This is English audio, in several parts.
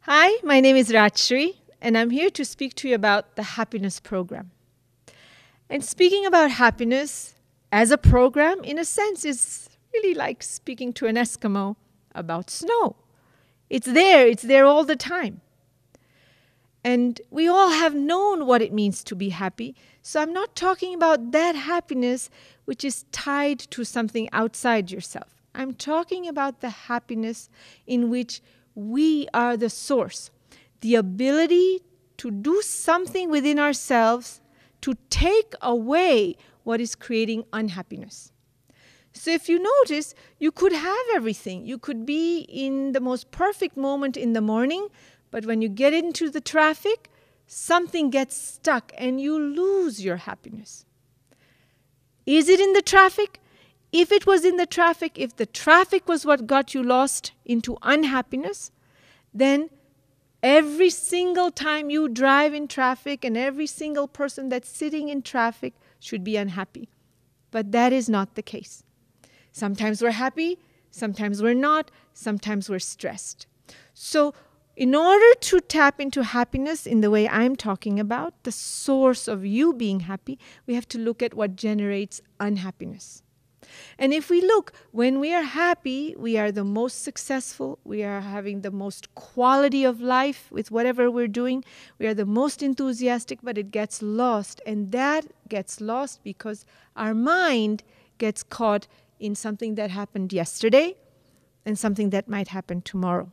Hi, my name is Rajshree, and I'm here to speak to you about the happiness program. And speaking about happiness as a program, in a sense, is really like speaking to an Eskimo about snow. It's there all the time. And we all have known what it means to be happy. So I'm not talking about that happiness which is tied to something outside yourself. I'm talking about the happiness in which we are the source, the ability to do something within ourselves to take away what is creating unhappiness. So if you notice, you could have everything. You could be in the most perfect moment in the morning, but when you get into the traffic, something gets stuck and you lose your happiness. Is it in the traffic? If it was in the traffic, if the traffic was what got you lost into unhappiness, then every single time you drive in traffic and every single person that's sitting in traffic should be unhappy. But that is not the case. Sometimes we're happy, sometimes we're not, sometimes we're stressed. So in order to tap into happiness in the way I'm talking about, the source of you being happy, we have to look at what generates unhappiness. And if we look, when we are happy, we are the most successful, we are having the most quality of life with whatever we're doing, we are the most enthusiastic, but it gets lost. And that gets lost because our mind gets caught in something that happened yesterday and something that might happen tomorrow.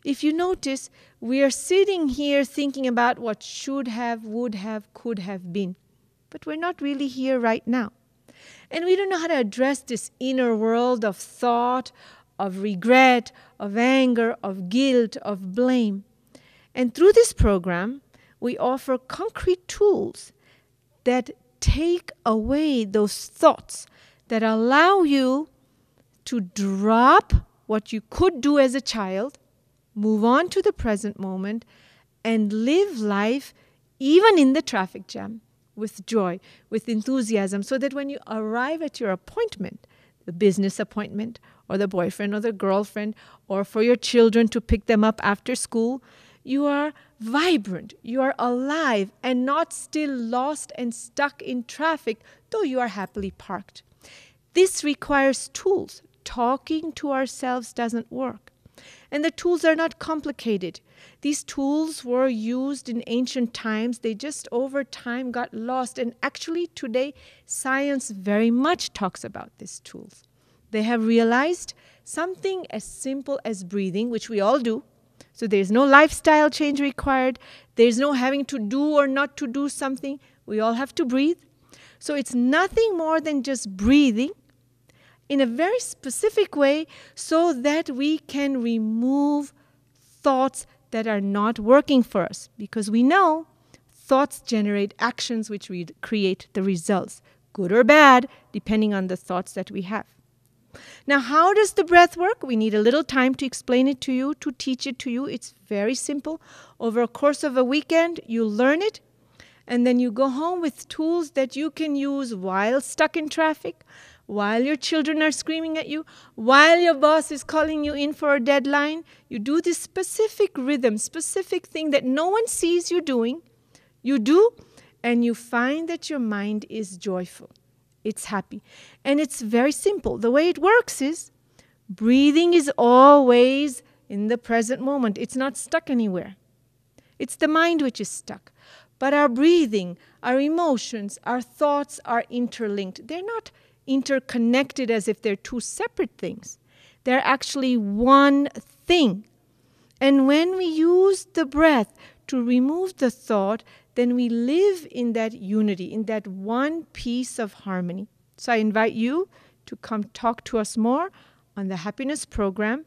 If you notice, we are sitting here thinking about what should have, would have, could have been. But we're not really here right now. And we don't know how to address this inner world of thought, of regret, of anger, of guilt, of blame. And through this program, we offer concrete tools that take away those thoughts, that allow you to drop what you could do as a child, move on to the present moment, and live life even in the traffic jam with joy, with enthusiasm, so that when you arrive at your appointment, the business appointment, or the boyfriend or the girlfriend, or for your children to pick them up after school, you are vibrant, you are alive, and not still lost and stuck in traffic, though you are happily parked. This requires tools. Talking to ourselves doesn't work. And the tools are not complicated. These tools were used in ancient times. They just over time got lost. And actually today, science very much talks about these tools. They have realized something as simple as breathing, which we all do. So there's no lifestyle change required. There's no having to do or not to do something. We all have to breathe. So it's nothing more than just breathing in a very specific way so that we can remove thoughts that are not working for us. Because we know thoughts generate actions which create the results, good or bad, depending on the thoughts that we have. Now, how does the breath work? We need a little time to explain it to you, to teach it to you. It's very simple. Over a course of a weekend, you learn it. And then you go home with tools that you can use while stuck in traffic, while your children are screaming at you, while your boss is calling you in for a deadline. You do this specific rhythm, specific thing that no one sees you doing. You do, and you find that your mind is joyful. It's happy. And it's very simple. The way it works is breathing is always in the present moment. It's not stuck anywhere. It's the mind which is stuck. But our breathing, our emotions, our thoughts are interlinked. They're not interconnected as if they're two separate things. They're actually one thing. And when we use the breath to remove the thought, then we live in that unity, in that one piece of harmony. So I invite you to come talk to us more on the happiness program.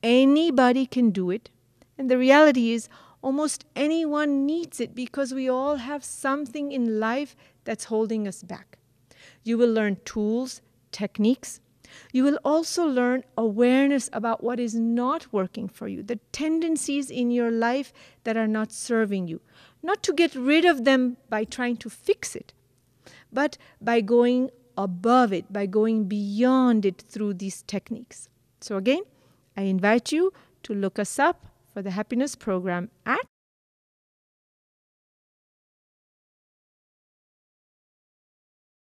Anybody can do it. And the reality is, almost anyone needs it because we all have something in life that's holding us back. You will learn tools, techniques. You will also learn awareness about what is not working for you, the tendencies in your life that are not serving you. Not to get rid of them by trying to fix it, but by going above it, by going beyond it through these techniques. So again, I invite you to look us up for the happiness program and